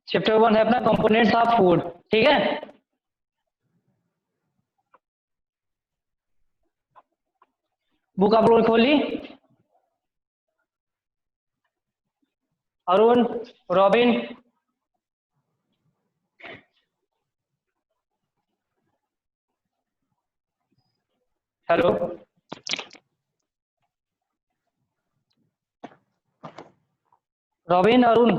Chapter 1 है अपना components of food, ठीक है। बुक आप लोग खोली। Arun, robin, hello, robin, Arun.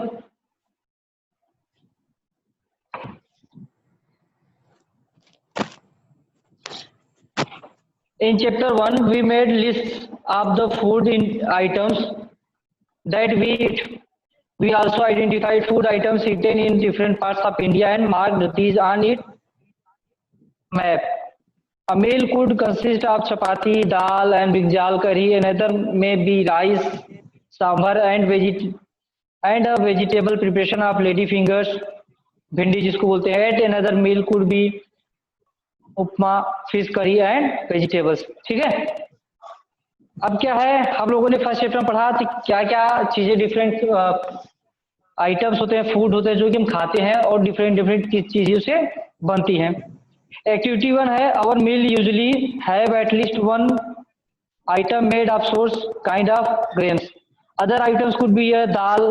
In chapter 1, we made lists of the food in items that we eat. We also identified food items eaten in different parts of India and marked these on its map. A meal could consist of chapati, dal, and brinjal curry. Another may be rice, sambar, and a vegetable preparation of lady fingers, भिंडी जिसको बोलते हैं. At another meal could be upma, fish curry and vegetables, ठीक है। अब क्या है, हम लोगों ने फर्स्ट चैप्टर में पढ़ा कि क्या क्या चीजें डिफरेंट आइटम्स होते हैं, फूड होते हैं जो कि हम खाते हैं और डिफरेंट डिफरेंट चीजों से बनती हैं। एक्टिविटी 1 है our meal usually have at least one item made of source kind of grains. Other items could be a dal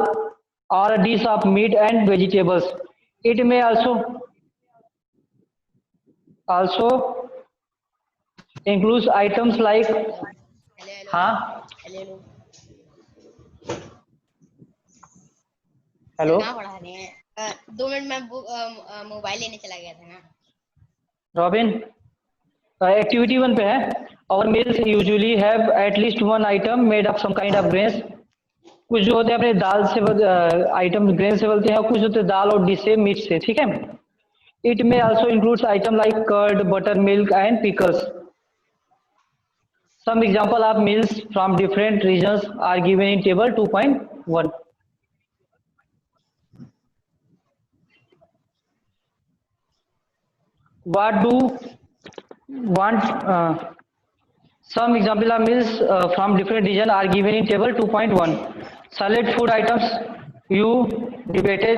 or a dish of meat and vegetables. It may also includes items like हाँ hello पढ़ा रहे हैं 2 minute में mobile लेने चला गया था ना। रॉबिन, एक्टिविटी 1 पे है और meals usually have at least one item made of some kind of grains. कुछ जो होते हैं अपने दाल से आइटम ग्रेन से बनते हैं और कुछ होते हैं दाल और डिश से, मीट से, ठीक है। इट में also includes item like curd, butter milk and pickles. Some example of meals from different regions are given in table 2.1. What do want? Some example of meals from different region are given in table 2.1. Select food items you debated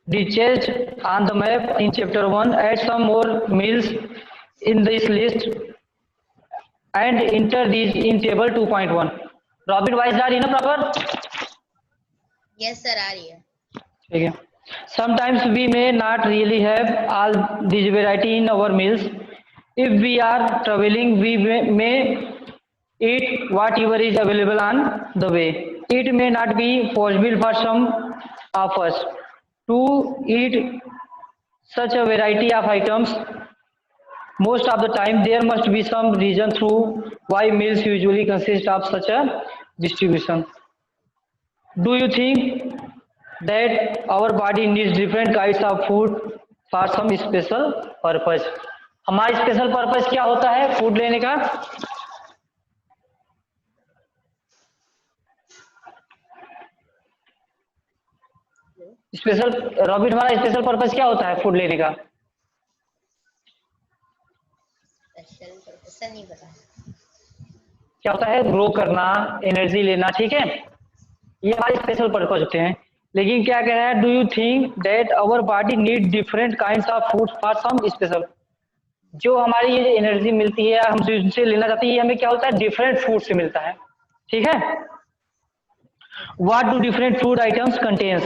dishes on the map in chapter 1. Add some more meals in this list and enter these in table 2.1. Robin, why is that enough proper? Yes sir, आ रही है। ठीक है। Sometimes we may not really have all these variety in our meals. If we are traveling, we may eat whatever is available on the way. It may not be possible for some of us to eat such a variety of items. Most of the time, there must be some reason through why meals usually consist of such a distribution. Do you think that our body needs different kinds of food for some special purpose? हमारा special purpose क्या होता है food लेने का? Special robin, हमारा special purpose क्या होता है फूड लेने का? स्पेशल पर्पस नहीं पता क्या होता है? ग्रो करना, एनर्जी लेना, ठीक है, ये हमारे स्पेशल पर्पस होते हैं। लेकिन क्या कह रहा है, do you think that our body need different kinds of food for some special? जो हमारी ये एनर्जी मिलती है, हम जिनसे लेना चाहते हैं, ये हमें क्या होता है? डिफरेंट फूड से मिलता है, ठीक है। What do different food items contains?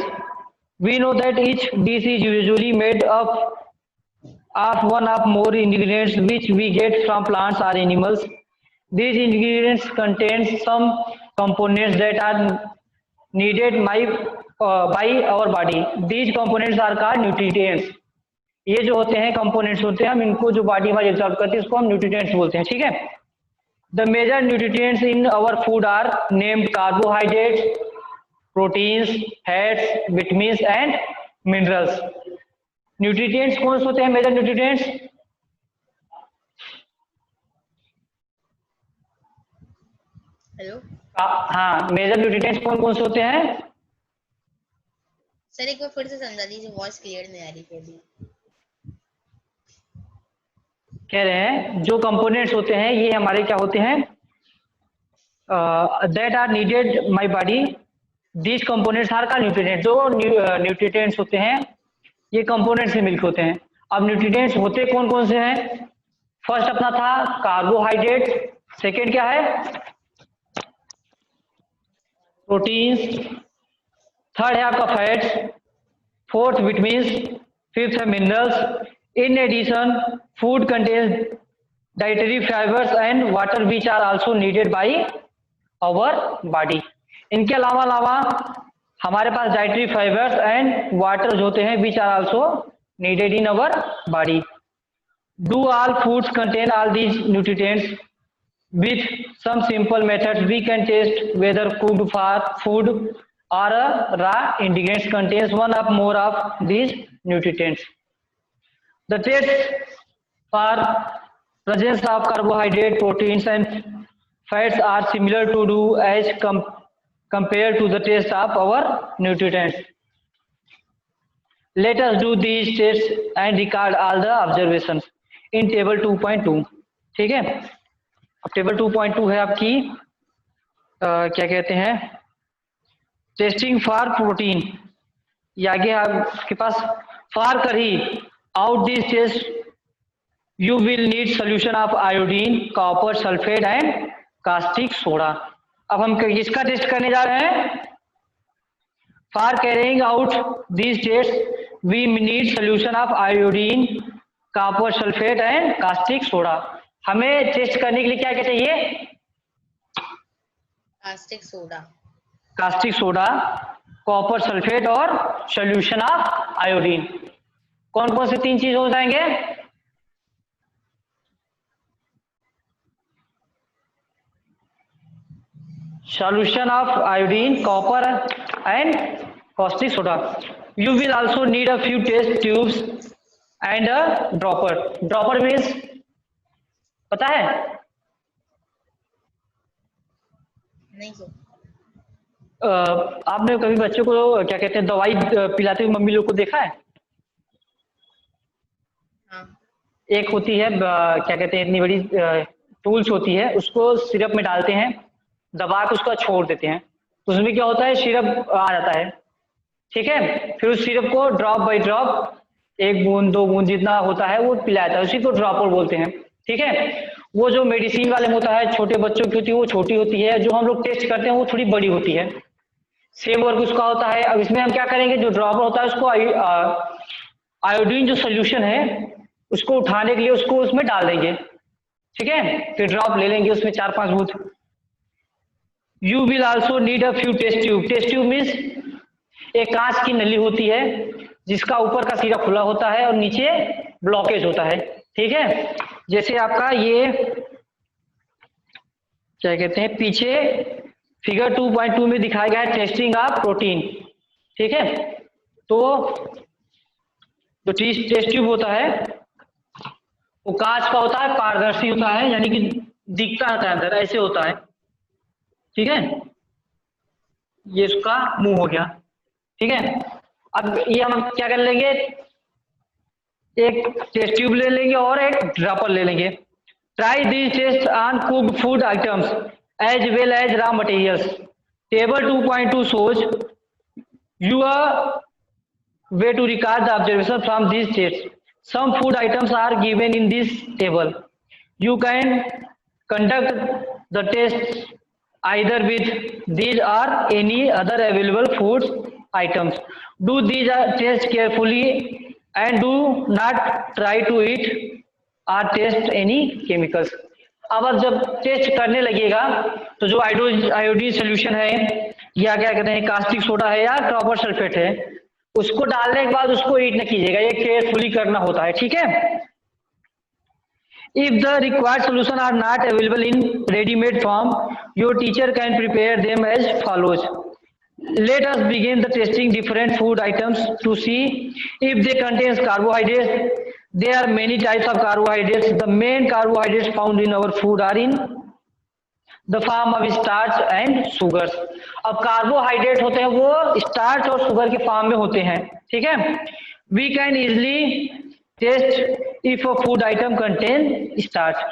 We know that each dish is usually made up of one or more ingredients which we get from plants or animals. These ingredients contain some components that are needed by our body. These components are called nutrients. ये जो होते हैं components होते हैं, हम इनको जो body हमारी एब्जॉर्ब करती है उसको हम न्यूट्रिएंट्स बोलते हैं, ठीक है। The major nutrients in our food are named carbohydrates, proteins, fats, vitamins and minerals. Nutrients कौन से होते हैं मेजर न्यूट्रिएंट्स? हेलो हाँ, मेजर न्यूट्रिएंट्स कौन कौन से होते हैं? सर एक बार फिर से समझा दीजिए, वॉइस क्लियर नहीं आ रही थी अभी। कह रहे हैं जो कंपोनेंट्स होते हैं ये हमारे क्या होते हैं? That are needed my body, These components are का न्यूट्रिएंट, जो न्यूट्रिएंट्स होते हैं ये कंपोनेंट से मिलकर होते हैं। अब न्यूट्रिएंट्स होते कौन कौन से हैं? फर्स्ट अपना था कार्बोहाइड्रेट, सेकेंड क्या है प्रोटीन्स, थर्ड है आपका फैट्स, फोर्थ विटामिन्स, फिफ्थ है minerals. In addition food contains dietary fibres and water which are also needed by our body. इनके अलावा हमारे पास डाइटरी फाइबर्स एंड वाटर होते हैं which are also needed in our body. Do all foods contain all these nutrients? With some simple methods, we can test whether cooked food or raw ingredients contains one or more of these nutrients. The tests for presence of carbohydrate, proteins, and fats are similar to do as compared to the test of our nutrients. Let us do these tests and record all the observations in table 2.2. ठीक है, अब table 2.2 है आपकी क्या कहते हैं testing for protein. ये आगे आपके पास for carry out this test you will need solution of iodine, copper sulphate and caustic soda. अब हम किसका टेस्ट करने जा रहे हैं? For carrying out this test we need solution of iodine, copper sulphate and caustic soda. हमें टेस्ट करने के लिए क्या क्या चाहिए? कास्टिक सोडा, कॉपर सल्फेट और सॉल्यूशन ऑफ आयोडीन। कौन कौन से तीन चीज हो जाएंगे? Solution of iodine, copper and caustic soda. You will also need a few test tubes and a dropper. Dropper means पता है? नहीं सर। आपने कभी बच्चों को क्या कहते हैं दवाई पिलाते हुए मम्मी लोग को देखा है? हाँ। एक होती है क्या कहते हैं इतनी बड़ी टूल्स होती है, उसको सिरप में डालते हैं, दबा के उसको छोड़ देते हैं, तो उसमें क्या होता है सिरप आ जाता है। ठीक है, फिर उस सिरप को ड्रॉप बाई ड्रॉप, एक बूंद दो बूंद जितना होता है वो पिलाया जाता है, उसी को ड्रॉपर बोलते हैं। ठीक है, वो जो मेडिसिन वाले में होता है छोटे बच्चों की होती है वो छोटी होती है, जो हम लोग टेस्ट करते हैं वो थोड़ी बड़ी होती है, सेम वर्क उसका होता है। अब इसमें हम क्या करेंगे, जो ड्रॉपर होता है उसको आयोडीन जो सोल्यूशन है उसको उठाने के लिए उसको उसमें डाल देंगे। ठीक है, फिर ड्रॉप ले लेंगे उसमें 4-5 बूंद। You will also need a few test tube. Test tube means एक कांच की नली होती है जिसका ऊपर का सिरा खुला होता है और नीचे ब्लॉकेज होता है। ठीक है, जैसे आपका ये क्या कहते हैं पीछे फिगर 2.2 में दिखाया गया है टेस्टिंग ऑफ प्रोटीन। ठीक है, तो जो टेस्ट ट्यूब होता है वो कांच का होता है, पारदर्शी होता है, यानी कि दिखता है अंदर, ऐसे होता है। ठीक है, ये इसका मुंह हो गया। ठीक है, अब ये हम क्या कर लेंगे, एक टेस्ट ट्यूब ले लेंगे और एक ड्रॉपर ले लेंगे। Try this test on cooked food items as well as raw materials. Table 2.2 shows you a way to record the observation from these tests. Some food items are given in this table. You can conduct the test either with these or any other available food items. Do these tests carefully and do not try to eat or taste any chemicals. अब जब test करने लगेगा तो जो iodine solution है या क्या कहते हैं कास्टिक सोडा है या कॉपर सल्फेट है, उसको डालने के बाद उसको ईट न कीजिएगा, ये केयरफुली करना होता है। ठीक है, if the required solution are not available in ready-made form, your teacher can prepare them as follows. Let us begin the testing different food items to see if they contain carbohydrates. There are many types of carbohydrates. The main carbohydrates found in our food are in the form of starch and sugars. अब carbohydrate होते हैं वो starch और sugar के form में होते हैं। ठीक है, we can easily test if a food item contain starch.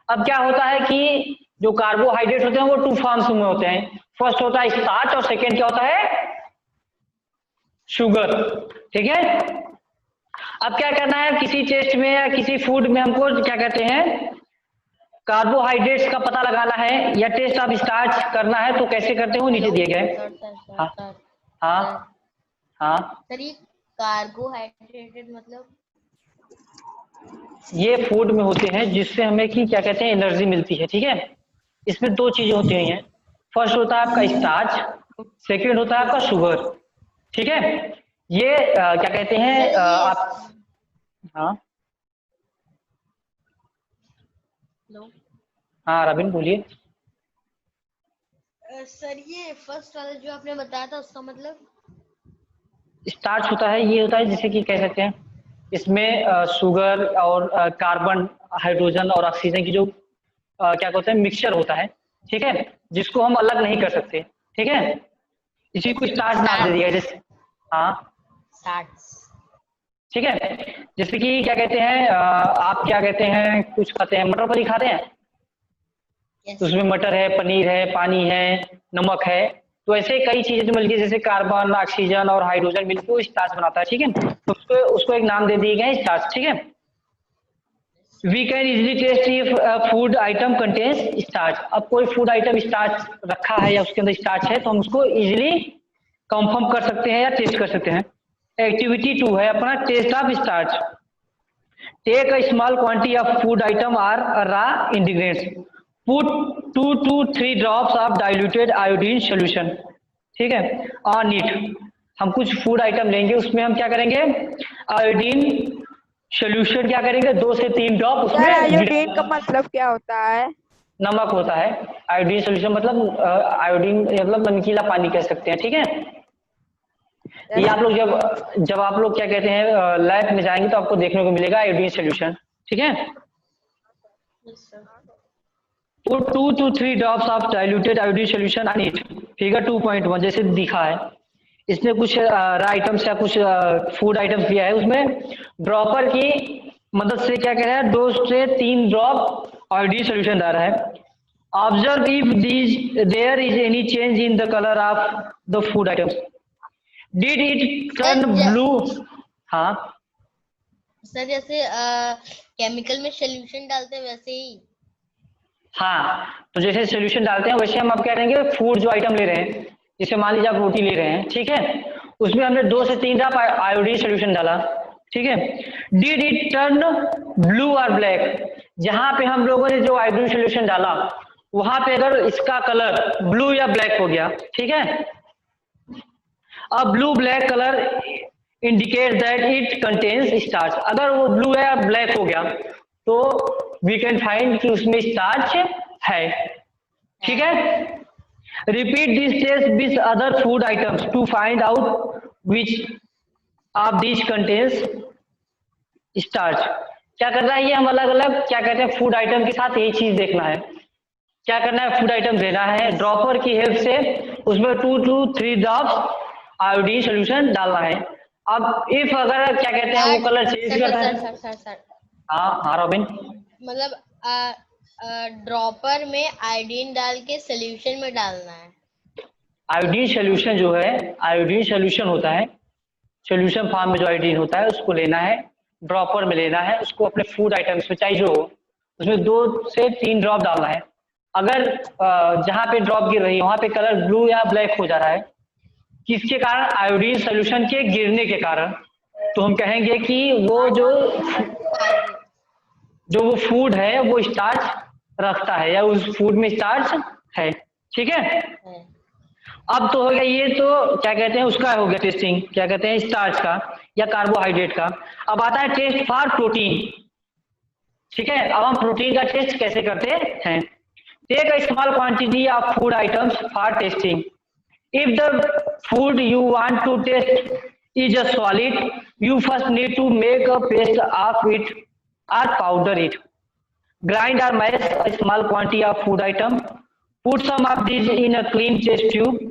अब क्या होता है कि जो कार्बोहाइड्रेट होते हैं वो 2 फॉर्म्स में होते हैं, फर्स्ट होता है स्टार्च और सेकेंड क्या होता है शुगर, ठीक है। अब क्या करना है, किसी टेस्ट में या किसी फूड में हमको क्या कहते हैं, कार्बोहाइड्रेट्स का पता लगाना है या टेस्ट ऑफ स्टार्च करना है, तो कैसे करते हो, नीचे हेलो दिए गए। सर सर सर हाँ सर हाँ सर हाँ। सर ये कार्बोहाइड्रेटेड मतलब? ये फूड में होते हैं जिससे हमें की क्या कहते हैं, एनर्जी मिलती है, ठीक है। इसमें दो चीजें होती हैं, फर्स्ट होता है आपका स्टार्च, सेकंड होता है आपका शुगर, ठीक है। ये क्या कहते हैं सर ये आप। हाँ हेलो हाँ रविन बोलिए। सर ये फर्स्ट वाला जो आपने बताया था उसका मतलब? स्टार्च होता है, ये होता है जैसे कि कह सकते हैं, इसमें शुगर और कार्बन, हाइड्रोजन और ऑक्सीजन की जो क्या कहते हैं मिक्सचर होता है, ठीक है, जिसको हम अलग नहीं कर सकते, ठीक है। इसी को स्टार्च नाम दे दिया है, स्टार्च जैसे। हाँ स्टार्च। ठीक है। जैसे कि क्या कहते हैं आप क्या कहते हैं, कुछ खाते हैं, मटर पनीर खाते हैं, तो यस। उसमें मटर है, पनीर है, पानी है, नमक है, तो ऐसे कई चीजें जो मिलती है, जैसे कार्बन, ऑक्सीजन और हाइड्रोजन मिलकर वो स्टार्च बनाता है, ठीक है। तो उसको उसको एक नाम दे दिए गए स्टार्च, ठीक है। We can easily test if food item contains starch. अब कोई फूड आइटम स्टार्च रखा है या उसके अंदर स्टार्च है, तो हम उसको इजिली कंफर्म कर सकते हैं या टेस्ट कर सकते हैं। एक्टिविटी 2 है अपना, test of starch. Take a small quantity of food item or raw ingredients, put 2 to 3 drops of diluted iodine solution, ठीक है, ऑन इट। हम कुछ फूड आइटम लेंगे, उसमें हम क्या करेंगे, आयोडीन सोल्यूशन क्या करेंगे, 2 से 3 ड्रॉप सर उसमें आयोडीन का गिरा। मतलब क्या होता है? नमक होता है। आयोडीन सोल्यूशन मतलब आयोडीन मतलब नमकीला पानी कह सकते हैं, ठीक है। ये यस आप लोग जब जब आप लोग क्या कहते हैं लैब में जाएंगे तो आपको देखने को मिलेगा आयोडीन सोल्यूशन, ठीक है। Yes sir. Put 2 to 3 drops of diluted iodine solution on it. Figure 2.1 जैसे दिखा है, इसमें कुछ आइटम्स या कुछ फूड आइटम्स दिया है, उसमें ड्रॉपर की मदद से क्या कह रहा है, 2 से 3 ड्रॉप आयोडीन सोल्यूशन डाल रहा है। Observe if these there is any change in the colour of the food items, did it sir turn blue. हाँ सर जैसे केमिकल में सोल्यूशन डालते हैं वैसे ही? हाँ, तो जैसे सोल्यूशन डालते हैं वैसे हम अब क्या करेंगे, फूड जो आइटम ले रहे हैं, जैसे मान लीजिए आप रोटी ले रहे हैं, ठीक है, उसमें हमने 2 से 3 ड्रॉप आयोडीन सोल्यूशन डाला, ठीक है। डिड इट टर्न ब्लू और ब्लैक, जहां पे हम लोगों ने जो आयोडीन सोल्यूशन डाला वहां पे अगर इसका कलर ब्लू या ब्लैक हो गया, ठीक है, अब blue black colour indicate that it contains starch, अगर वो ब्लू या ब्लैक हो गया तो वी कैन फाइंड कि उसमें स्टार्च है, ठीक है। Repeat this test with other food items to find out which of this contains starch. क्या करना है, ये हम अलग अलग क्या कहते हैं फूड आइटम के साथ यही चीज देखना है, क्या करना है, फूड आइटम लेना है, ड्रॉपर की हेल्प से उसमें 2 to 3 ड्रॉप्स आयोडीन सोल्यूशन डालना है। अब इफ अगर क्या कहते हैं वो कलर चेंज सर करता सर है। सर सर सर हाँ हाँ रॉबिन। मतलब ड्रॉपर में आयोडीन डाल के सोल्यूशन में डालना है? आयोडीन सोल्यूशन जो है, आयोडीन सोल्यूशन होता है, सोल्यूशन फॉर्म में जो आयोडीन होता है उसको लेना है, ड्रॉपर में लेना है, उसको अपने फूड आइटम्स में चाहे जो हो उसमें 2 से 3 ड्रॉप डालना है। अगर जहां पे ड्रॉप गिर रही है वहां पे कलर ब्लू या ब्लैक हो जा रहा है, किसके कारण, आयोडीन सोल्यूशन के गिरने के कारण, तो हम कहेंगे कि कार्बो। वो फूड है वो स्टार्च रखता है या उस फूड में स्टार्च है, ठीक है। है। अब तो हो गया, ये तो क्या कहते हैं उसका हो गया टेस्टिंग, क्या कहते हैं स्टार्च का या कार्बोहाइड्रेट का। अब आता है टेस्ट फॉर प्रोटीन, ठीक है। अब हम प्रोटीन का टेस्ट कैसे करते हैं, take a small quantity of food items for testing. If the food you want to taste is a solid, you first need to make a paste of it or powder it. Grind or mash a small quantity of food item. Put some of these in a clean test tube.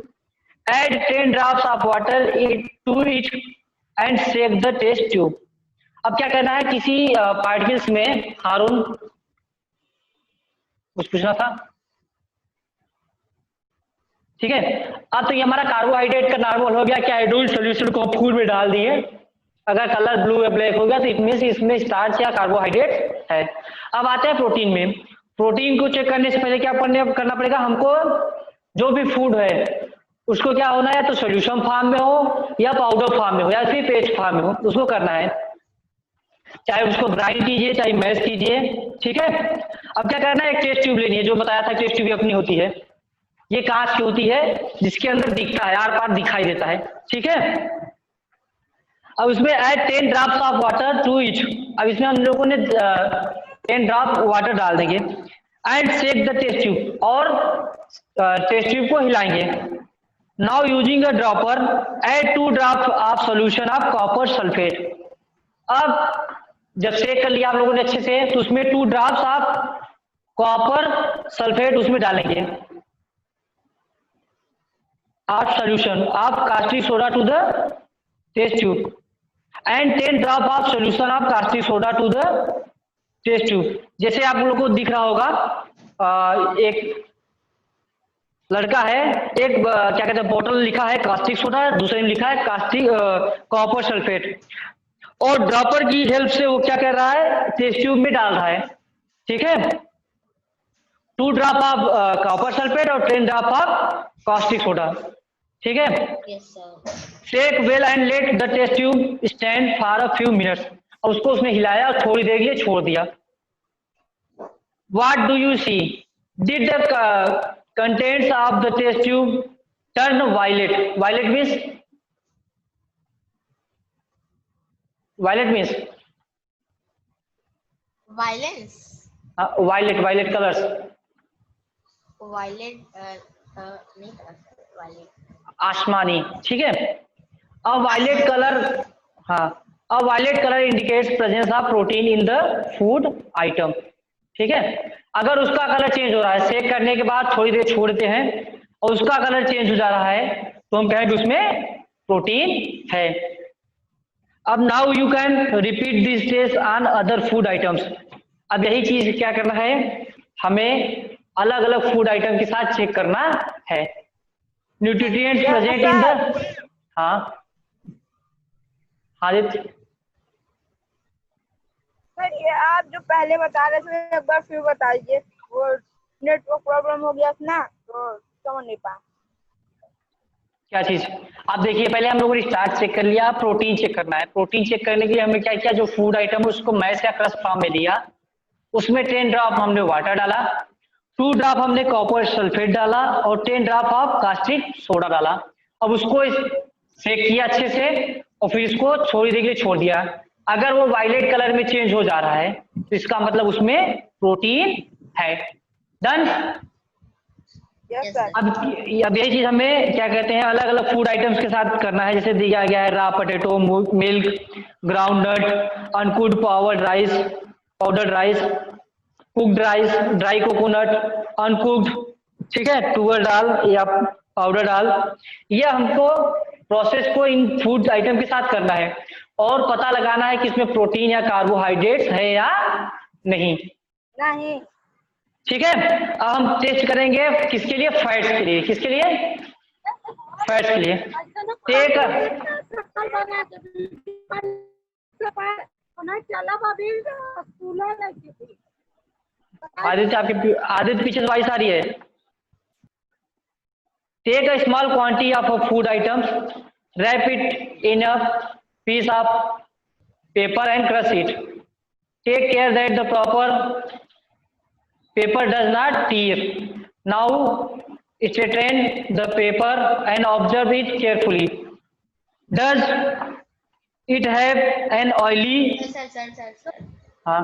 Add 10 drops of water to it and shake the test tube. अब क्या करना है, किसी particles में, हारून कुछ पूछना था। ठीक है। अब तो ये हमारा कार्बोहाइड्रेट का नॉर्मल हो गया कि हाइड्रोजन सोल्यूशन को फूड में डाल दिए, अगर कलर ब्लू या ब्लैक हो गया तो इट इसमें स्टार्च या कार्बोहाइड्रेट है। अब आते हैं प्रोटीन में। प्रोटीन को चेक करने से पहले क्या करना पड़ेगा हमको, जो भी फूड है उसको क्या होना है, तो सोल्यूशन फॉर्म में हो या पाउडर फॉर्म में हो या फिर पेस्ट फॉर्म में हो, उसको करना है। चाहे उसको ग्राइंड कीजिए चाहे मैश कीजिए, ठीक है। अब क्या करना है, एक टेस्ट ट्यूब लेनी है, जो बताया था टेस्ट ट्यूब अपनी होती है, ये कांच की होती है जिसके अंदर दिखता है, आर पार दिखाई देता है, ठीक है। अब उसमें add 10 drops of water to each. अब इसमें हम लोगों ने 10 ड्रॉप वाटर डाल देंगे and shake the test tube, और टेस्ट ट्यूब को हिलाएंगे। Now using a dropper add 2 drop of solution of copper sulphate. अब जब शेक कर लिया आप लोगों ने अच्छे से, तो उसमें 2 ड्रॉप्स ऑफ कॉपर सल्फेट उसमें डालेंगे of solution of caustic soda to the test tube and 10 drop of solution of caustic soda to the test tube. जैसे आप लोगों को दिख रहा होगा, एक लड़का है, एक क्या कहते हैं बोतल लिखा है कास्टिक सोडा, दूसरे में लिखा है कास्टिक कॉपर सल्फेट, और ड्रॉपर की हेल्प से वो क्या कर रहा है, टेस्ट ट्यूब में डाल रहा है, ठीक है। 2 ड्रॉप ऑफ कॉपर सल्फेट और 10 ड्रॉप ऑफ कास्टिक सोडा, ठीक है। Yes, sir. Shake well and let the test tube stand for a few minutes. और उसको उसने हिलाया और थोड़ी देर के लिए छोड़ दिया। What do you see, did the contents of the test tube turn violet. Violet means, violet means Violence. Violet, violet colours, Violet. नहीं पता sir. Violet. आसमानी, ठीक है। अब वायलेट कलर, हाँ, अब violet colour indicates presence of protein in the food item, ठीक है। अगर उसका कलर चेंज हो रहा है, शेक करने के बाद थोड़ी देर छोड़ते हैं और उसका कलर चेंज हो जा रहा है, तो हम कहेंगे उसमें प्रोटीन है। अब now you can repeat this test on other food items. अब यही चीज क्या करना है, हमें अलग अलग फूड आइटम के साथ चेक करना है। न्यूट्रिएंट्स प्रेजेंट इन द, हाँ आदित्य, सर ये आप जो पहले बता रहे थे एक बार फिर बताइए, वो नेटवर्क प्रॉब्लम हो गया था ना तो समझ नहीं पाया। क्या चीज। आप देखिए, पहले हम लोगों ने स्टार्च चेक कर लिया, प्रोटीन चेक करना है। प्रोटीन चेक करने के लिए हमें क्या किया, जो फूड आइटम है उसको मैश या क्रश फॉर्म में लिया, उसमें 10 ड्रॉप हमने वाटर डाला, 2 ड्रॉप हमने कॉपर सल्फेट डाला और 10 ड्रॉप ऑफ कास्टिक सोडा डाला। अब उसको शेक किया अच्छे से और फिर इसको थोड़ी देर के लिए छोड़ दिया। अगर वो वायलेट कलर में चेंज हो जा रहा है तो इसका मतलब उसमें प्रोटीन है। डन। Yes sir. अब यही चीज हमें क्या कहते हैं, अलग अलग फूड आइटम्स के साथ करना है। जैसे दिया गया है रा potato, milk, groundnut, uncooked powdered rice, cooked rice, dry coconut, uncooked, ठीक है, टूअर दाल या पाउडर दाल। ये हमको प्रोसेस को इन फूड आइटम के साथ करना है और पता लगाना है कि इसमें प्रोटीन या कार्बोहाइड्रेट्स है या नहीं, नहीं। ठीक है। अब हम टेस्ट करेंगे किसके लिए, फैट्स के लिए। किसके लिए, फैट्स के लिए। टेक, आदित्य पीछे से वॉइस आ रही है। Take a small quantity of a food items, wrap it in a piece of paper and crush it. Take care that the proper paper does not tear. Now straighten the paper and observe it carefully. Does it have an oily? Sir हाँ,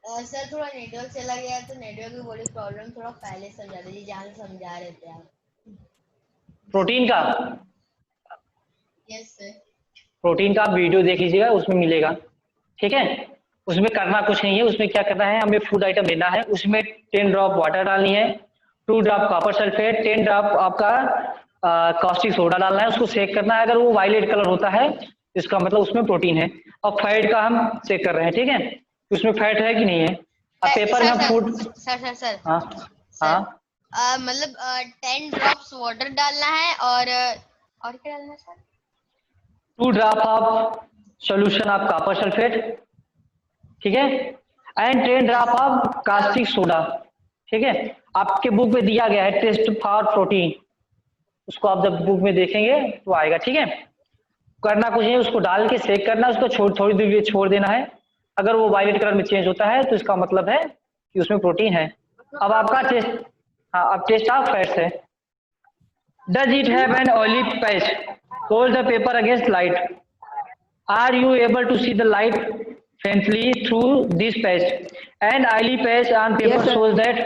sir थोड़ा network चला गया तो network की बड़ी problem, थोड़ा पहले समझा दीजिए जहाँ से समझा रहे थे आप। प्रोटीन का, यस सर। प्रोटीन का आप वीडियो देख लीजिएगा, उसमें मिलेगा, ठीक है। उसमें करना कुछ नहीं है, उसमें क्या करना है, हमें फूड आइटम लेना है, उसमें 10 ड्रॉप वाटर डालनी है, 2 ड्रॉप कॉपर सल्फेट, 10 ड्रॉप आपका कास्टिक सोडा डालना है, उसको शेक करना है। अगर वो वायलेट कलर होता है इसका मतलब उसमें प्रोटीन है। और फैट का हम चेक कर रहे हैं, ठीक है, उसमें फैट है कि नहीं है। अब पेपर में हम फूड, सर हाँ हाँ, मतलब 10 ड्रॉप्स वाटर डालना है और क्या डालना है sir? 2 drop of solution of copper sulphate, ठीक है, and 10 drop of caustic soda, ठीक है। आपके बुक में दिया गया है टेस्ट फॉर प्रोटीन, उसको आप जब बुक में देखेंगे तो आएगा, ठीक है। करना कुछ नहीं, उसको डाल के सेक करना, उसको थोड़ी देर के लिए छोड़ देना है। अगर वो वायलेट कलर में चेंज होता है तो इसका मतलब है कि उसमें प्रोटीन है। अब आपका टेस्ट, हाँ, अब टेस्ट ऑफ फैट्स है। Does it have an oily patch, hold the paper against light, are you able to see the light faintly through this patch, and oily patch on paper Yes, sir. shows that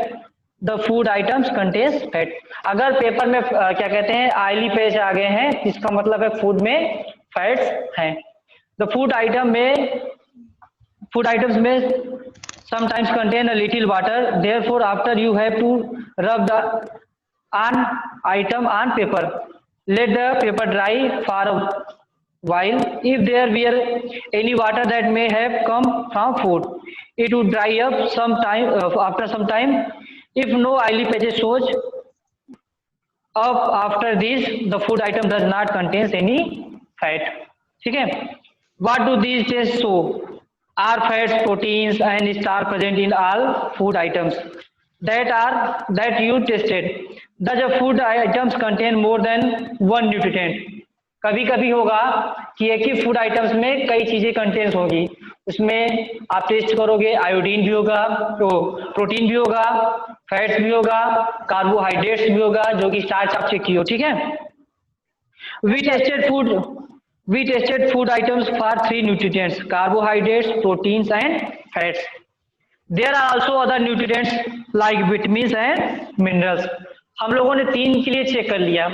the food items contains fat। अगर paper में क्या कहते हैं oily patch आ गए हैं, इसका मतलब है फूड में फैट्स हैं। द फूड आइटम्स में sometimes contain a little water, therefore after you have to rub the an item on paper, let the paper dry for a while. If there were any water that may have come from food, it would dry up some time after some time. If no oily patches shows up after this, the food item does not contain any fat, ठीक है। What do these tests show? Are fats, proteins and starch present in all food items that you tested? Does a food items contain more than one nutrient? कभी कभी होगा कि एक ही food items में कई चीजें कंटेंस होगी, उसमें आप टेस्ट करोगे, आयोडीन भी होगा, तो प्रोटीन भी होगा, फैट्स भी होगा, कार्बोहाइड्रेट्स भी होगा, जो कि स्टार्च आप चेक किए, ठीक है। We tested food items for 3 nutrients, carbohydrates, proteins and fats. There are also other nutrients like vitamins and minerals. हम लोगों ने 3 के लिए चेक कर लिया,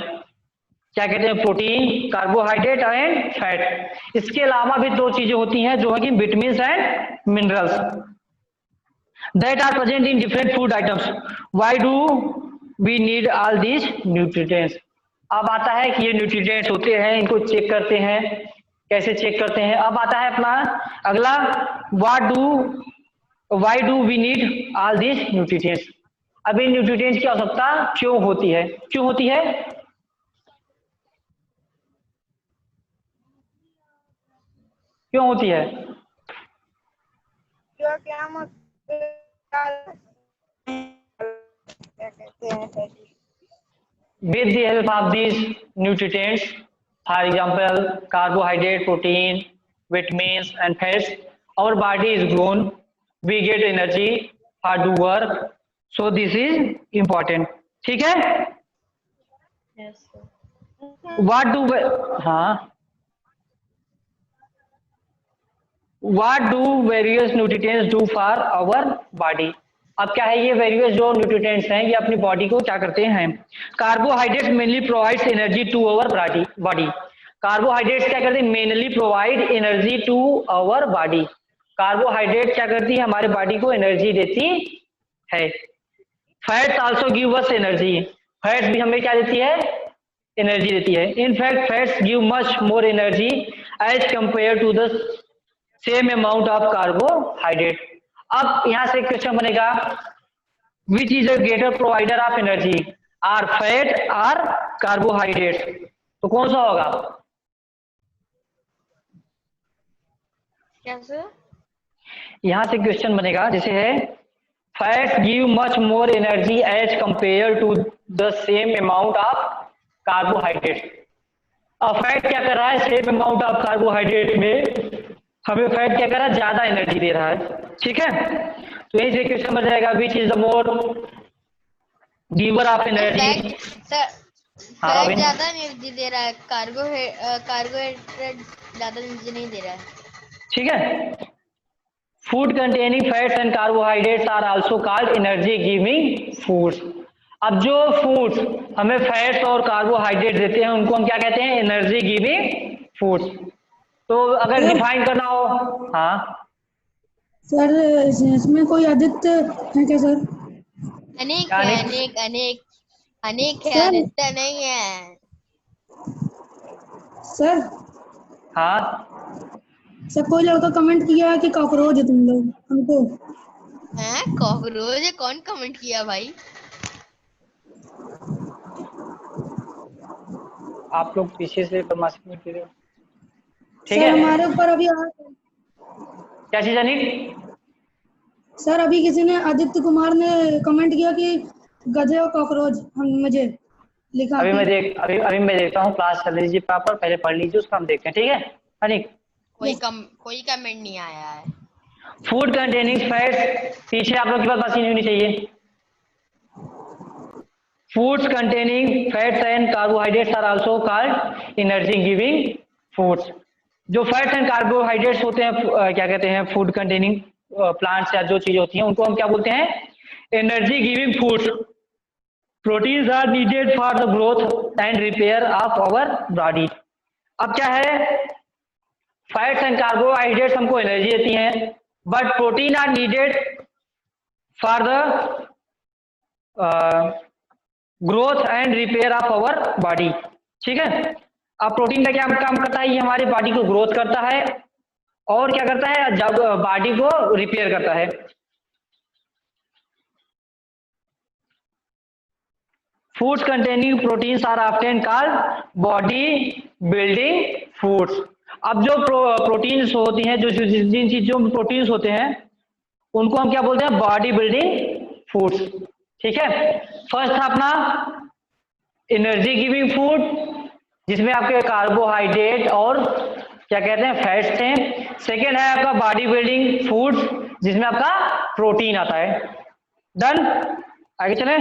क्या कहते हैं, प्रोटीन, कार्बोहाइड्रेट एंड फैट। इसके अलावा भी 2 चीजें होती हैं जो है कि vitamins and minerals that are present in different food items. Why do we need all these nutrients? अब आता है कि ये न्यूट्रिएंट्स होते हैं, इनको चेक करते हैं, कैसे चेक करते हैं। अब आता है अपना अगला, why do we need all these nutrients? अब इन न्यूट्रिएंट्स की आवश्यकता क्यों होती है, क्यों होती है? क्यों होती है? जो क्या कहते हैं with the help of these nutrients, for example carbohydrate, protein, vitamins and fats, our body is grown, we get energy for do work, so this is important, ठीक है। Yes, sir. what do हाँ what do various nutrients do for our body? अब क्या है, ये various जो nutrients हैं ये अपनी बॉडी को क्या करते हैं? Carbohydrates mainly provides energy to our body. Carbohydrates क्या करते हैं? Mainly provide energy to our body. Carbohydrate क्या करती है? हमारे बॉडी को एनर्जी देती है। Fats also give us energy, fats भी हमें क्या देती है? एनर्जी देती है। In fact fats give much more energy as compare to the same amount of carbohydrate. अब यहां से क्वेश्चन बनेगा, which is a greater provider of energy, or fat or carbohydrate? तो कौन सा होगा? क्या सर? यहां से क्वेश्चन बनेगा जैसे है, fats give much more energy as compare to the same amount of carbohydrate. अब फैट क्या कर रहा है? सेम अमाउंट ऑफ कार्बोहाइड्रेट में हमें फैट क्या कर रहा है? ज्यादा एनर्जी दे रहा है, ठीक है। तो यही से क्वेश्चन बन जाएगा, which is the more giver of energy? Sir हाँ, फैट अविन? ज्यादा एनर्जी दे रहा है, कार्बोहाइड्रेट ज्यादा एनर्जी नहीं दे रहा है। ठीक है। Food containing fats and carbohydrates are also called energy giving foods. अब जो फूड्स हमें फैट्स और कार्बोहाइड्रेट देते हैं उनको हम क्या कहते हैं? Energy giving foods. तो अगर डिफाइन करना हो, हाँ सर इसमें कोई आदित्य है क्या सर? अनेक है, अनेक अनेक अनेक है, सर? आदित्य नहीं है। सर हाँ सर कोई लड़का कमेंट किया है कि कॉकरोच है तुम लोग हमको। हैं? कॉकरोच है? कौन कमेंट किया भाई? आप लोग पीछे से बदमाशी नहीं कर रहे हो, ठीक सर है। हमारे ऊपर अभी क्या चीज अनिल? सर अभी किसी ने आदित्य कुमार ने कमेंट किया कि गधे और कॉकरोच हम मुझे लिखा कि अभी मैं देखता हूँ, क्लास चल लीजिए प्रॉपर, पहले पढ़ लीजिए, उसका हम देखते हैं, ठीक है अनिल। कोई कमेंट नहीं आया है। फूड कंटेनिंग फैट्स, पीछे आप लोग के पास मशीन होनी चाहिए। Foods containing fats and carbohydrates are also called energy giving foods. जो फैट्स एंड कार्बोहाइड्रेट्स होते हैं, क्या कहते हैं, फूड कंटेनिंग प्लांट्स या जो चीजें होती हैं उनको हम क्या बोलते हैं? Energy giving foods. Proteins are needed for the growth and repair of our body. अब क्या है, फैट्स एंड कार्बोहाइड्रेट्स हमको एनर्जी देती हैं, but protein are needed for the growth and repair of our body, ठीक है। अब प्रोटीन का क्या काम करता है? ये हमारी बॉडी को ग्रोथ करता है और क्या करता है, जब बॉडी को रिपेयर करता है। Foods containing proteins are often called body building foods. अब जो प्रोटीन्स होती हैं, जो जिन चीजों में प्रोटीन्स होते हैं उनको हम क्या बोलते हैं? बॉडी बिल्डिंग फूड्स, ठीक है। फर्स्ट था अपना एनर्जी गिविंग फूड, जिसमें आपके कार्बोहाइड्रेट और क्या कहते हैं, फैट्स थे। सेकेंड है आपका बॉडी बिल्डिंग फूड्स, जिसमें आपका प्रोटीन आता है। डन, आगे चले।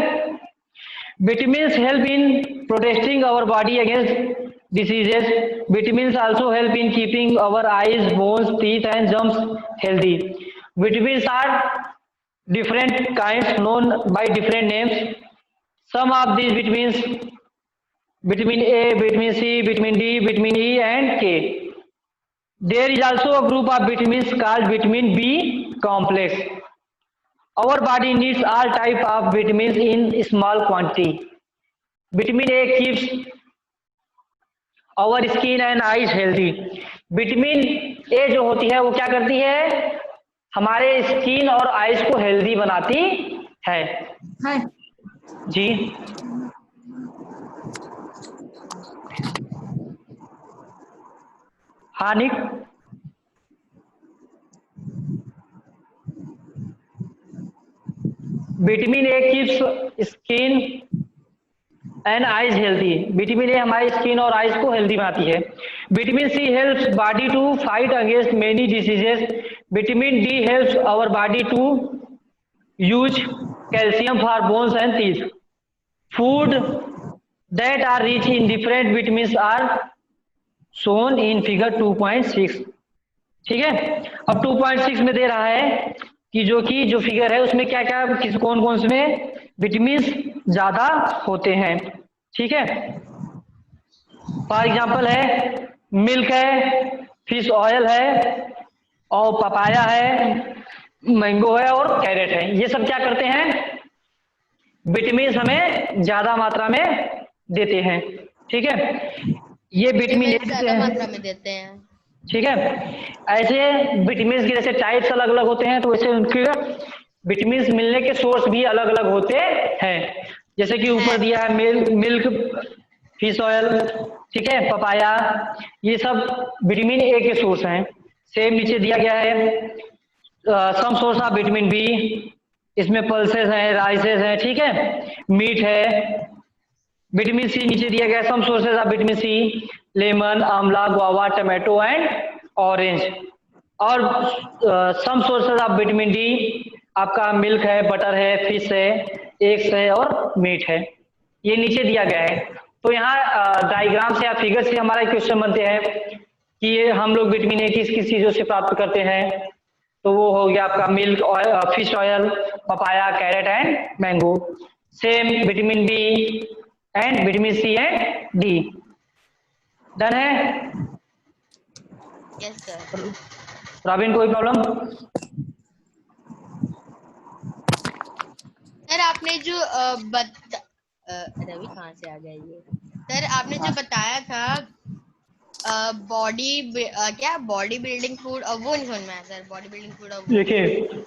Vitamins help in protecting our body against diseases. Vitamins also help in keeping our eyes, bones, teeth and germs healthy. Vitamins are different kinds known by different names. Some of these vitamins: vitamin A, vitamin C, vitamin D, vitamin E and K. There is also a group of vitamins called vitamin B complex. Our body needs all type of vitamins in small quantity. Vitamin A keeps our skin and eyes healthy. Vitamin A जो होती है वो क्या करती है? हमारे skin और eyes को हेल्दी बनाती है। जी हाँ Nick. Vitamin A keeps skin and eyes healthy. Vitamin A हमारी स्किन और आईज को हेल्दी बनाती है। Vitamin C helps body to fight against many diseases. Vitamin D helps our body to use calcium for bones and teeth. Food that are rich in different vitamins are shown in figure 2.6, ठीक है। अब 2.6 में दे रहा है कि जो figure है उसमें क्या क्या कौन कौन से में विटामिन ज्यादा होते हैं, ठीक है। फॉर एग्जांपल है मिल्क है, फिश ऑयल है और पपाया है, मैंगो है और कैरेट है। ये सब क्या करते हैं? विटामिन हमें ज्यादा मात्रा में देते हैं, ठीक है। ये विटामिन ए ज्यादा मात्रा में देते हैं, ठीक है। ऐसे विटामिन के जैसे टाइप्स अलग अलग होते हैं, तो वैसे उनके विटामिन मिलने के सोर्स भी अलग अलग होते हैं। जैसे कि ऊपर दिया है मिल्क, फिश ऑयल, ठीक है, पपाया, ये सब विटामिन ए के सोर्स हैं। सेम नीचे दिया गया है some source of vitamin B, इसमें पल्सेस हैं, राइसेस हैं, ठीक है, मीट है। विटामिन सी नीचे दिया गया some sources of vitamin C, lemon, amla, guava, tomato and orange. और some sources of vitamin D आपका मिल्क है, बटर है, फिश है, एग्स है और मीट है। ये नीचे दिया गया है। तो यहाँ डायग्राम से या फिगर से हमारा क्वेश्चन बनते हैं कि ये हम लोग विटामिन ए किस किस चीजों से प्राप्त करते हैं। तो वो हो गया आपका milk, fish oil, papaya, carrot and mango. Same vitamin B and vitamin C and D. Done है? Yes sir. रॉबिन कोई प्रॉब्लम? सर आपने जो रवि कहाँ से आ गया ये? सर आपने जो बताया था बॉडी बिल्डिंग फूड, वो नहीं समझ में आया सर। बॉडी बिल्डिंग फूड देखिए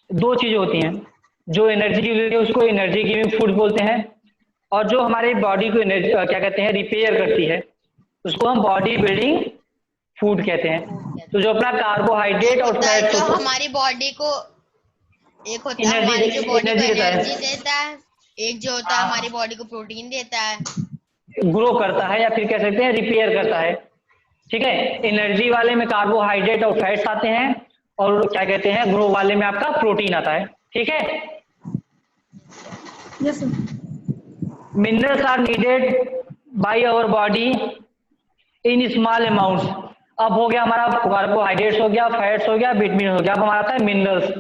दो चीजें होती हैं, जो एनर्जी की उसको एनर्जी गिविंग फूड बोलते हैं, और जो हमारी बॉडी को एनर्जी क्या कहते हैं रिपेयर करती है, उसको हम बॉडी बिल्डिंग फूड कहते हैं। तो जो अपना कार्बोहाइड्रेट एक और होता है फैट जो को हमारी बॉडी को, एक होता है एनर्जी हमारी जो बॉडी को एनर्जी देता एनर्जी है, देता है, एक जो होता है हमारी बॉडी को प्रोटीन देता है। ग्रो करता है या फिर कह सकते हैं रिपेयर करता है। ठीक है, एनर्जी वाले में कार्बोहाइड्रेट और फैट्स आते हैं और क्या कहते हैं ग्रो वाले में आपका प्रोटीन आता है। ठीक है, yes sir. Minerals are needed by our body in small amounts. अब हो गया हमारा कार्बोहाइड्रेट्स हो गया, फैट्स हो गया, विटामिन हो गया, अब हमारा आता है minerals.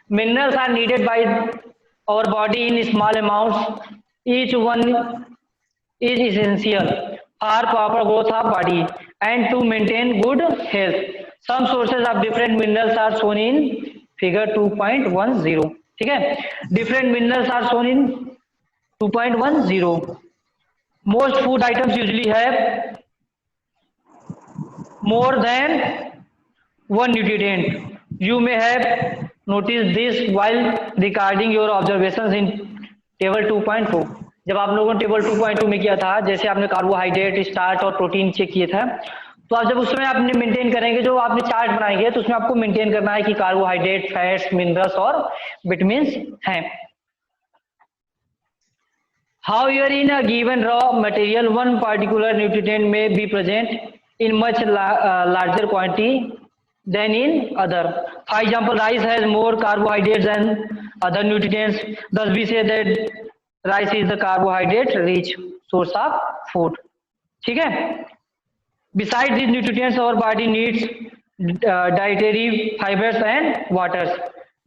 Minerals are needed by our body in small amounts, each one is essential for proper growth of body and to maintain good health. Some sources of different minerals are shown in figure 2.10. ठीक है, different minerals are shown in 2.10. Most food items usually have more than one nutrient. You may have noticed this while recording your observations in table 2.2. जब आप लोगों ने table 2.2 में किया था, जैसे आपने कार्बोहाइड्रेट, स्टार्च और प्रोटीन चेक किए थे, तो आप जब उसमें आपने मेंटेन करेंगे, जो आपने चार्ट बनाएंगे तो उसमें आपको मेंटेन करना है कि कार्बोहाइड्रेट, फैट्स, मिनरल्स और विटामिन्स हैं। However, in a given raw material, one particular nutrient may be present in much larger quantity than in other. For example, rice has more carbohydrates than other nutrients. Thus, we say that rice is the carbohydrate-rich source of food. ठीक है? Besides these nutrients, our body needs dietary fibers and waters.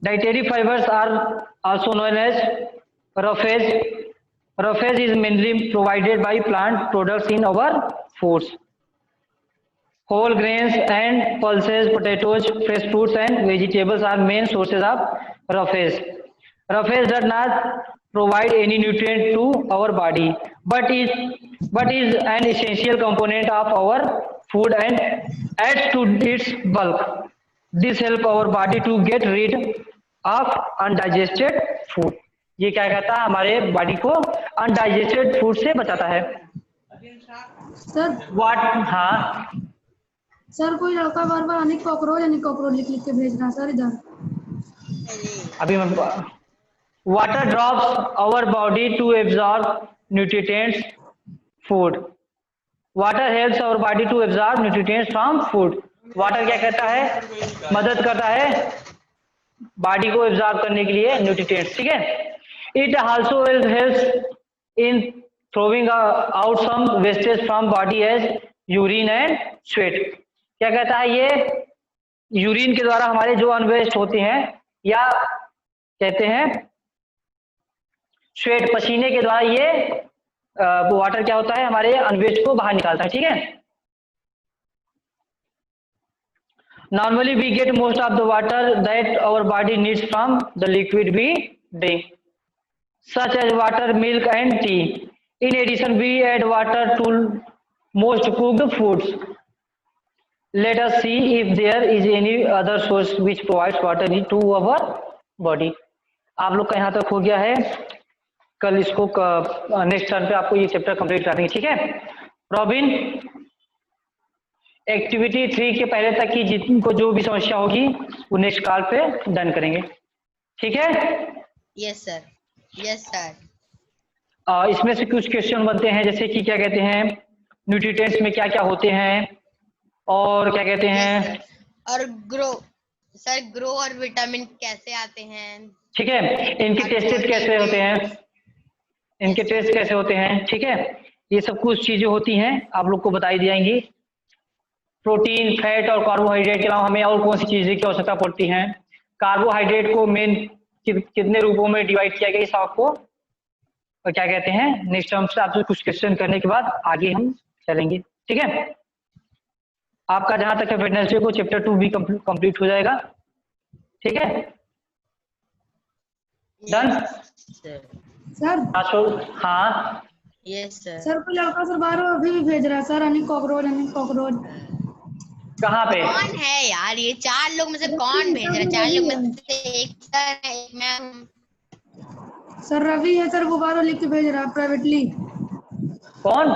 Dietary fibers are also known as roughage. Roughage is mainly provided by plant products in our foods. Whole grains and pulses, potatoes, fresh fruits and vegetables are main sources of roughage. Roughage does not provide any nutrient to our body, but is an essential component of our food and adds to its bulk. This helps our body to get rid of undigested food. ये क्या कहता है, हमारे body को undigested food से बचाता है। Sir वाट हाँ सर, कोई लड़का बार बार अनेक कॉकरोच लिख लिख के भेज रहा है सर इधर। अभी मैं water drops our body to absorb nutrients food. Water helps our body to absorb nutrients from food. Water क्या करता है, मदद करता है बॉडी को एब्जॉर्ब करने के लिए न्यूट्रिएंट्स। ठीक है, it also helps in throwing out some wastage from body as urine and sweat. क्या कहता है, ये यूरिन के द्वारा हमारे जो अनवेस्ट होते हैं, या कहते हैं स्वेट, पसीने के द्वारा ये वाटर क्या होता है, हमारे अनवेस्ट को बाहर निकालता है। ठीक है, normally we get most of the water that our body needs from the liquid we drink, such as water, milk and tea. In addition, we add water to most cooked foods. Let us see if there is any other source which provides water to our body. आप लोग का यहाँ तक हो गया है, कल इसको नेक्स्ट टर्न पे आपको ये चैप्टर कंप्लीट कर देंगे। ठीक है रॉबिन, एक्टिविटी 3 के पहले तक की जिनको जो भी समस्या होगी वो नेक्स्ट कॉल पे डन करेंगे। ठीक है, यस सर, यस सर। इसमें से कुछ क्वेश्चन बनते हैं, जैसे कि क्या कहते हैं न्यूट्रिएंट्स में क्या क्या होते हैं और क्या कहते हैं, और ग्रो सर, ग्रो और विटामिन कैसे आते हैं। ठीक है, इनके टेस्ट कैसे होते हैं, इनके टेस्ट कैसे होते हैं। ठीक है, ये सब कुछ चीजें होती हैं, आप लोग को बताई जाएंगी। प्रोटीन, फैट और कार्बोहाइड्रेट के अलावा हमें और कौन सी चीजें की आवश्यकता पड़ती है। कार्बोहाइड्रेट को मेन कितने रूपों में डिवाइड किया गया, इस आपको और क्या कहते हैं नेक्स्ट टर्म से आपसे कुछ क्वेश्चन करने के बाद आगे हम चलेंगे। ठीक है, आपका जहां तक है वेडनेसडे को चैप्टर 2 भी कंप्लीट हो जाएगा। ठीक है, डन सर। हाँ यस सर। सर कोई लड़का सर बार अभी भी भेज रहा है सर, अनिक कॉकरोच। कहाँ पे, कौन है यार ये 4 लोग में से कौन भेज रहा है? 4 लोग में से एक सर है, एक मैं हूँ। सर रवि है सर, गुब्बारों लिख के भेज रहा है प्राइवेटली। कौन?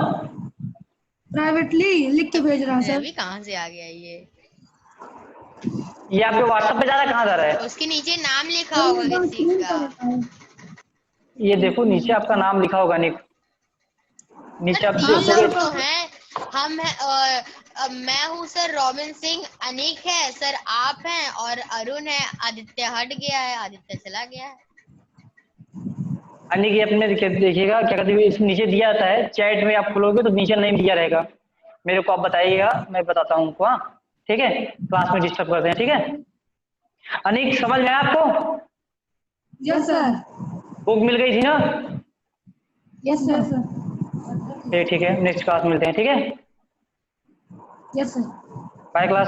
प्राइवेटली लिख के भेज रहा है सर। रवि कहाँ से आ गया ये आपके व्हाट्सएप पे जा रहा है, कहाँ जा रहा है? उसके नीचे नाम लिखा सर होगा ये डाउन किसी स्क्रीन का। पर रहता है। ये देखो नीचे आपका नाम लिखा होगा निक, नीचे सर आप तीन हाँ देखोगे। लोग तो हैं, हम हैं, मैं हूँ सर रॉबिन सिंह, अनिक है सर, आप हैं और अरुण है। आदित्य हट गया है, आदित्य चला गया है। अनिक ये अपने देखिएगा क्या कहते हैं, इस नीचे दिया जाता है चैट में, आप खोलोगे तो नीचे नेम दिया रहेगा, मेरे को आप बताइएगा, मैं बताता हूँ उनको। हाँ ठीक है, क्लास में डिस्टर्ब करते हैं, ठीक है। अनिक समझ में आया आपको? Yes sir. बुक मिल गई थी ना? Yes sir. ठीक है, नेक्स्ट क्लास मिलते हैं, ठीक है। Yes sir. Bye class.